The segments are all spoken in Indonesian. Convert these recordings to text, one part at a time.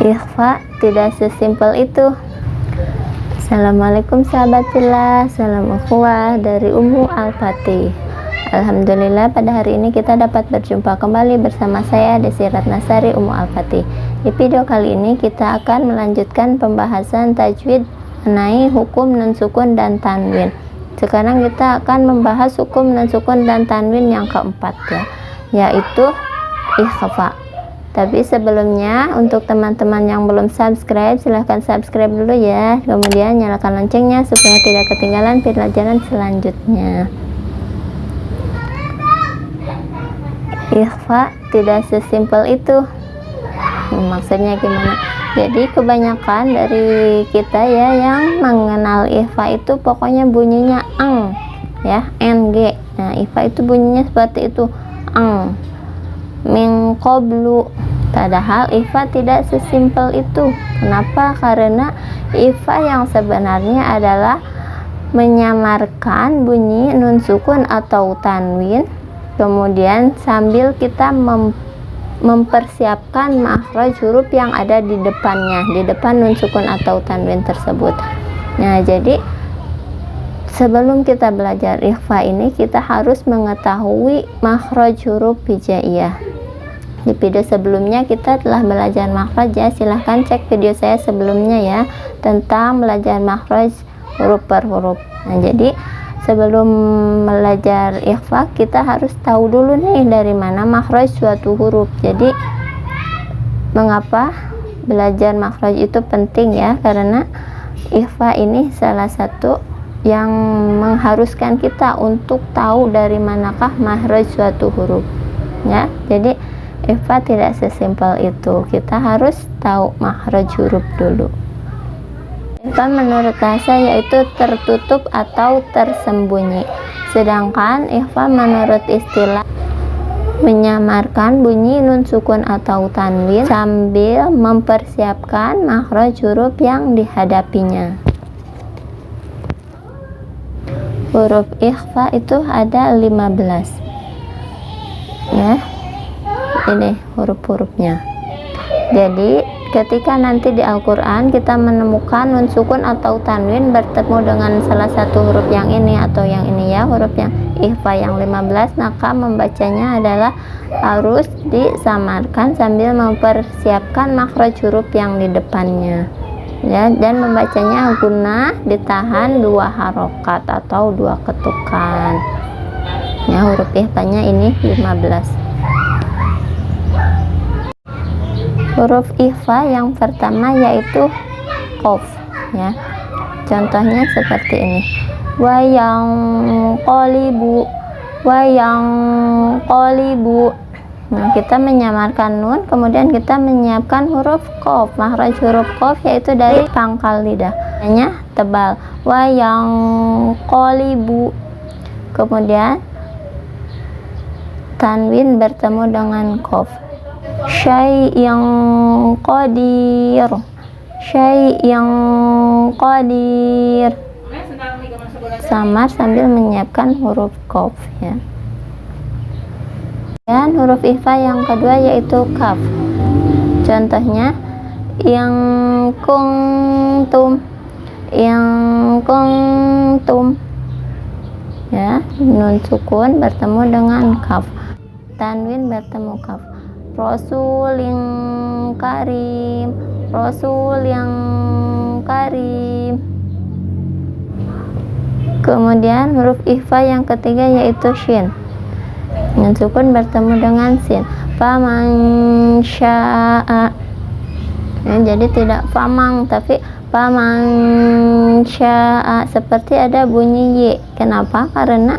Ikhfa tidak sesimpel itu. Assalamualaikum sahabatillah, salam ukhuwah dari Ummu Al-Fatih. Alhamdulillah, pada hari ini kita dapat berjumpa kembali bersama saya Desi Ratnasari Ummu Al-Fatih. Di video kali ini kita akan melanjutkan pembahasan tajwid mengenai hukum nun sukun dan tanwin. Sekarang kita akan membahas hukum nun sukun dan tanwin yang keempat yaitu ikhfa. Tapi sebelumnya, untuk teman-teman yang belum subscribe, silahkan subscribe dulu ya. Kemudian nyalakan loncengnya supaya tidak ketinggalan pelajaran selanjutnya. Ikhfa tidak sesimpel itu. Maksudnya gimana? Jadi kebanyakan dari kita ya yang mengenal ikhfa itu pokoknya bunyinya ang, ya, ng. Nah, ikhfa itu bunyinya seperti itu, ang. Min qablu. Padahal ikhfa tidak sesimpel itu. Kenapa? Karena ikhfa yang sebenarnya adalah menyamarkan bunyi nun sukun atau tanwin, kemudian sambil kita mempersiapkan makhraj huruf yang ada di depannya, di depan nun sukun atau tanwin tersebut. Nah, jadi sebelum kita belajar ikhfa ini, kita harus mengetahui makhraj huruf hijaiyah. Di video sebelumnya kita telah belajar makhraj ya, silahkan cek video saya sebelumnya ya, tentang belajar makhraj huruf per huruf. Nah, jadi sebelum belajar ikhfa, kita harus tahu dulu nih dari mana makhraj suatu huruf. Jadi mengapa belajar makhraj itu penting ya, karena ikhfa ini salah satu yang mengharuskan kita untuk tahu dari manakah makhraj suatu huruf ya. Jadi ikhfa tidak sesimpel itu, kita harus tahu makhraj huruf dulu. Ikhfa menurut bahasa yaitu tertutup atau tersembunyi, sedangkan ikhfa menurut istilah menyamarkan bunyi nun sukun atau tanwin sambil mempersiapkan makhraj huruf yang dihadapinya. Huruf ikhfa itu ada 15 ya, ini huruf-hurufnya. Jadi ketika nanti di Al-Quran kita menemukan nun sukun atau tanwin bertemu dengan salah satu huruf yang ini atau yang ini ya, huruf yang ikhfa yang 15, maka membacanya adalah harus disamarkan sambil mempersiapkan makhraj huruf yang di depannya ya, dan membacanya gunnah ditahan 2 harokat atau 2 ketukan ya. Huruf ikhfanya ini 15. Huruf ikhfa yang pertama yaitu qaf ya. Contohnya seperti ini, wayang qolibu, wayang qolibu. Nah, kita menyamarkan nun, kemudian kita menyiapkan huruf qaf. Makhraj huruf qaf yaitu dari pangkal lidah, hanya tebal, wayang qolibu. Kemudian tanwin bertemu dengan qaf, syai'in qadir, syai'in qadir. Samar sambil menyiapkan huruf qaf ya. Dan huruf ikhfa yang kedua yaitu kaf. Contohnya yang kuntum, yang kuntum ya, nun sukun bertemu dengan kaf, tanwin bertemu kaf. Rasul yang karim, Rasul yang karim. Kemudian huruf ikhfa yang ketiga yaitu shin, nun sukun bertemu dengan sin, faman sya'a ya, jadi tidak famang tapi faman sya'a, seperti ada bunyi y. Kenapa? Karena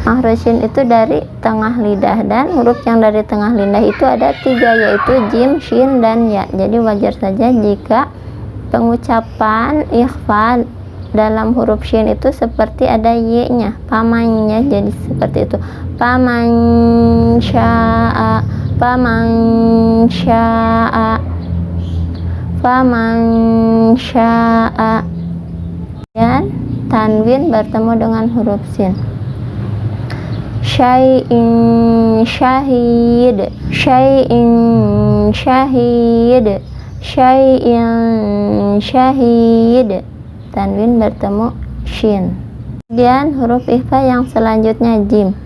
makhraj shin itu dari tengah lidah, dan huruf yang dari tengah lidah itu ada 3 yaitu jim, shin, dan ya. Jadi wajar saja jika pengucapan ikhfa dalam huruf shin itu seperti ada y-nya, pamannya, jadi seperti itu, paman sya'a, paman sya'a, paman sya'a. Dan tanwin bertemu dengan huruf sin, syai'in syahid, syai'in syahid, syai'in syahid, tanwin bertemu shin. Kemudian huruf ikhfa yang selanjutnya jim.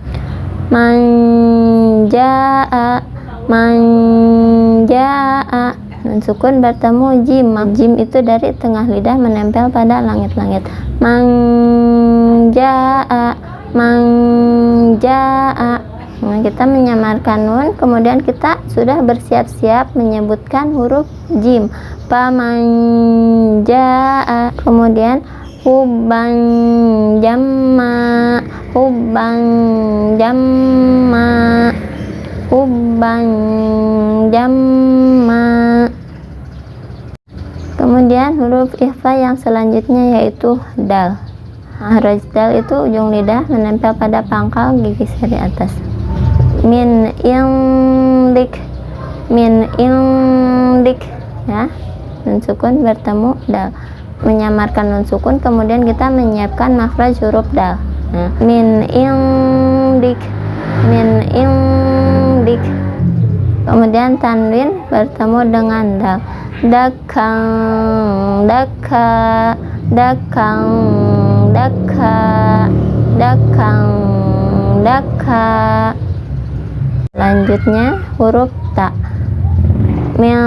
Manjaa, manjaa, nun sukun bertemu jim. Jim itu dari tengah lidah menempel pada langit-langit. Manjaa, manjaa. Nah, kita menyamarkan nun, kemudian kita sudah bersiap-siap menyebutkan huruf jim. Pamanjaa, kemudian hubban jamma, hubban jamma, hubban jamma. Kemudian huruf ikhfa yang selanjutnya yaitu dal. Mahraj dal itu ujung lidah menempel pada pangkal gigi seri atas. Min indik, min indik, ya, nun sukun bertemu dal, menyamarkan nun sukun, kemudian kita menyiapkan makhraj huruf dal. Nah, min indik, min indik, kemudian tanwin bertemu dengan dal. Dakang, daka, dakang, daka, dakang, daka. Selanjutnya huruf ta. Min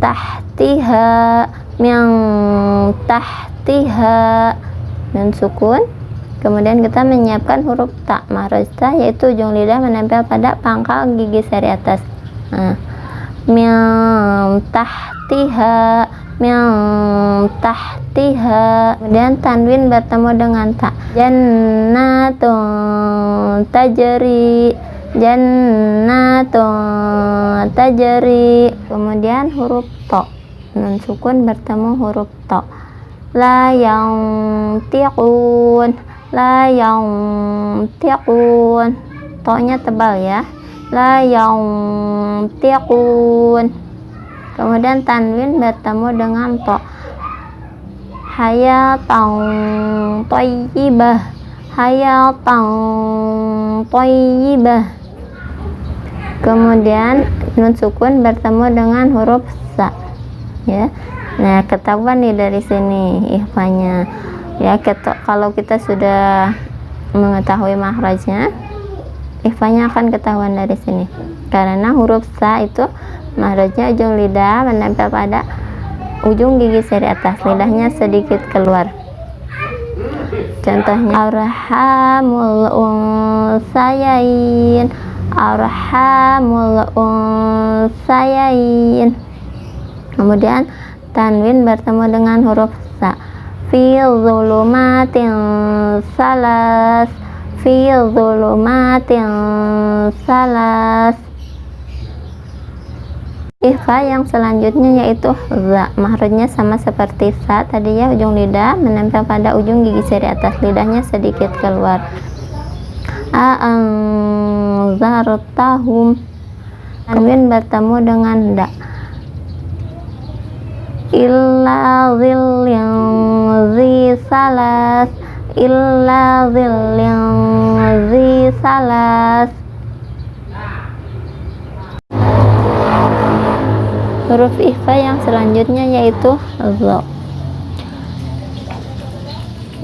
tahtiha, min tahtiha, nun sukun, kemudian kita menyiapkan huruf ta mahraj ta, yaitu ujung lidah menempel pada pangkal gigi seri atas. Nah, min tahtiha, min tahtiha, kemudian tanwin bertemu dengan ta. Jannatun tajri, jannatun tajri, kemudian huruf to, nun sukun bertemu huruf to. La yantiqun, la yantiqun, to-nya tebal ya. La yantiqun, kemudian tanwin bertemu dengan to. Hayatan thayyibah, hayatan thayyibah, kemudian nun sukun bertemu dengan huruf sa, ya. Nah, ketahuan nih dari sini ikhfanya, ya. Kalau kita sudah mengetahui makhrajnya, ikhfanya akan ketahuan dari sini, karena huruf sa itu makhrajnya ujung lidah menempel pada ujung gigi seri atas, lidahnya sedikit keluar. Contohnya arhamul unsayain, arhamul unsayain, kemudian tanwin bertemu dengan huruf sa. Fi zulumatin salas, fi zulumatin salas. Ikhfa yang selanjutnya yaitu za. Mahrajnya sama seperti sa tadi ya, ujung lidah menempel pada ujung gigi seri atas, lidahnya sedikit keluar. A'anzartahum, tanwin bertemu dengan da. Illa zillin zi salas, illa zillin zi salas. Huruf ikhfa yang selanjutnya yaitu za.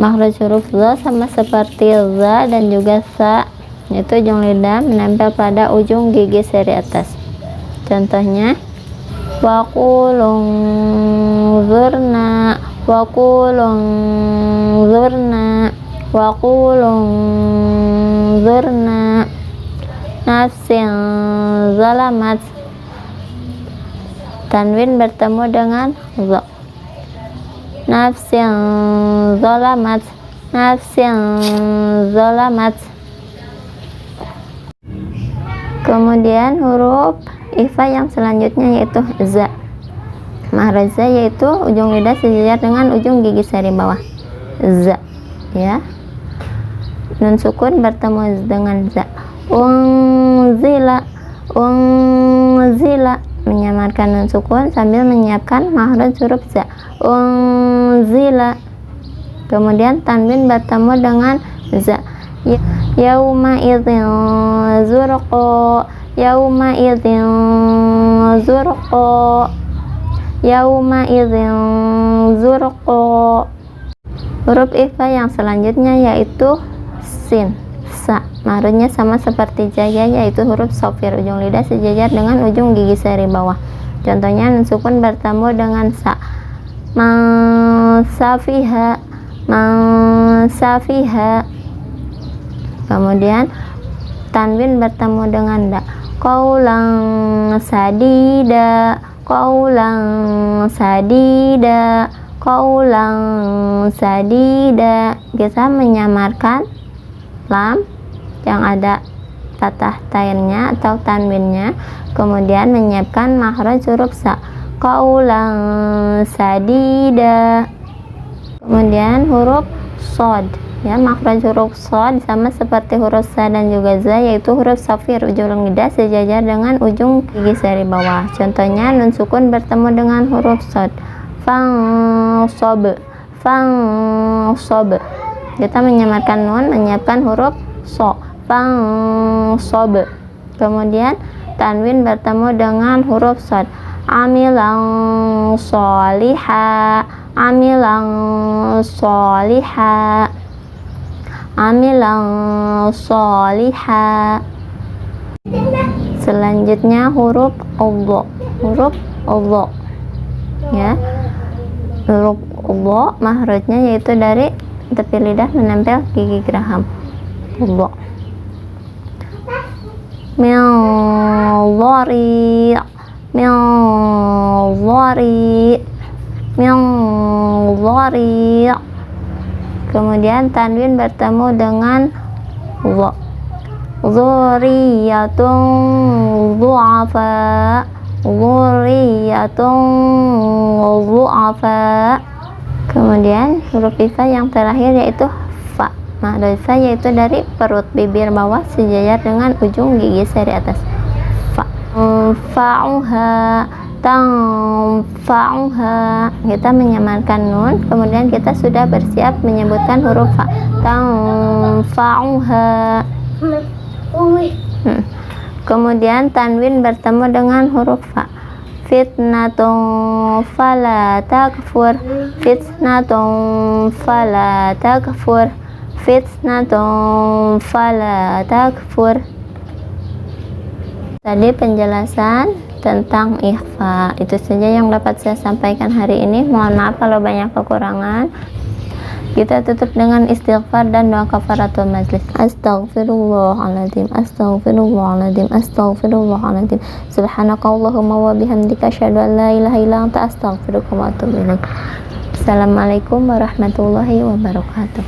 Makhraj huruf za sama seperti za dan juga sa, yaitu ujung lidah menempel pada ujung gigi seri atas. Contohnya waqulun zurna, waqulun zurna, waqulun zurna. Nafsin zalamat, tanwin bertemu dengan za. Nafsin zalamat, nafsin zalamat. Kemudian huruf ikhfa yang selanjutnya yaitu za. Makhraj za yaitu ujung lidah sejajar dengan ujung gigi seri bawah. Za, ya. Nun sukun bertemu dengan za. Unzila, unzila, menyamarkan nun sukun sambil menyiapkan makhraj huruf za. Unzila, kemudian tanwin bertemu dengan za. Yauma idzin zurqa, yauma idzin zurqa, yauma idzin zurqa. Huruf ikhfa yang selanjutnya yaitu sin, sa. Mahrujnya sama seperti jaya, yaitu huruf sofir, ujung lidah sejajar dengan ujung gigi seri bawah. Contohnya nun sukun bertemu dengan sa. Masafiha, masafiha. Kemudian tanwin bertemu dengan da. Qaulan sadida, qaulan sadida, qaulan sadida. Kita menyamarkan lam yang ada patah tairnya atau tanwinnya, kemudian menyiapkan makhraj huruf sa. Qaulan sadida. Kemudian huruf sod, ya, makhraj huruf sod sama seperti huruf sa dan juga za, yaitu huruf safir, ujung lidah sejajar dengan ujung gigi seri bawah. Contohnya nun sukun bertemu dengan huruf sod. Fang sob, fang sob. Kita menyamarkan nun, menyiapkan huruf so. Fang sob. Kemudian tanwin bertemu dengan huruf sod. Amilang soliha, amilang soliha, amilang soliha. Selanjutnya huruf Allah, huruf Allah, ya. Huruf Allah mahrujnya yaitu dari tepi lidah menempel gigi geraham. Allah. Min dhari, min dhari, min dhari. Kemudian tanwin bertemu dengan dha. Dzurriyyatun du'afa, dzurriyyatun du'afa. Kemudian huruf ifa yang terakhir yaitu fa. Mahraj fa yaitu dari perut bibir bawah sejajar dengan ujung gigi seri atas. Fa. Fa'uha, tanfa'uha. Kita menyamarkan nun, kemudian kita sudah bersiap menyebutkan huruf fa. Tanfa'uha. Kemudian tanwin bertemu dengan huruf fa. Fitnatun fala takfur, fitnatun fala takfur, fitnatun fala takfur. Tadi penjelasan tentang ikhfa. Itu saja yang dapat saya sampaikan hari ini. Mohon maaf kalau banyak kekurangan. Kita tutup dengan istighfar dan doa kafaratul majlis. Astaghfirullahaladzim, astaghfirullahaladzim, astaghfirullahaladzim. Subhanakallahumma wa bihamdika asyhadu an la ilaha illa anta astaghfiruka wa atubu ilaik. Assalamualaikum warahmatullahi wabarakatuh.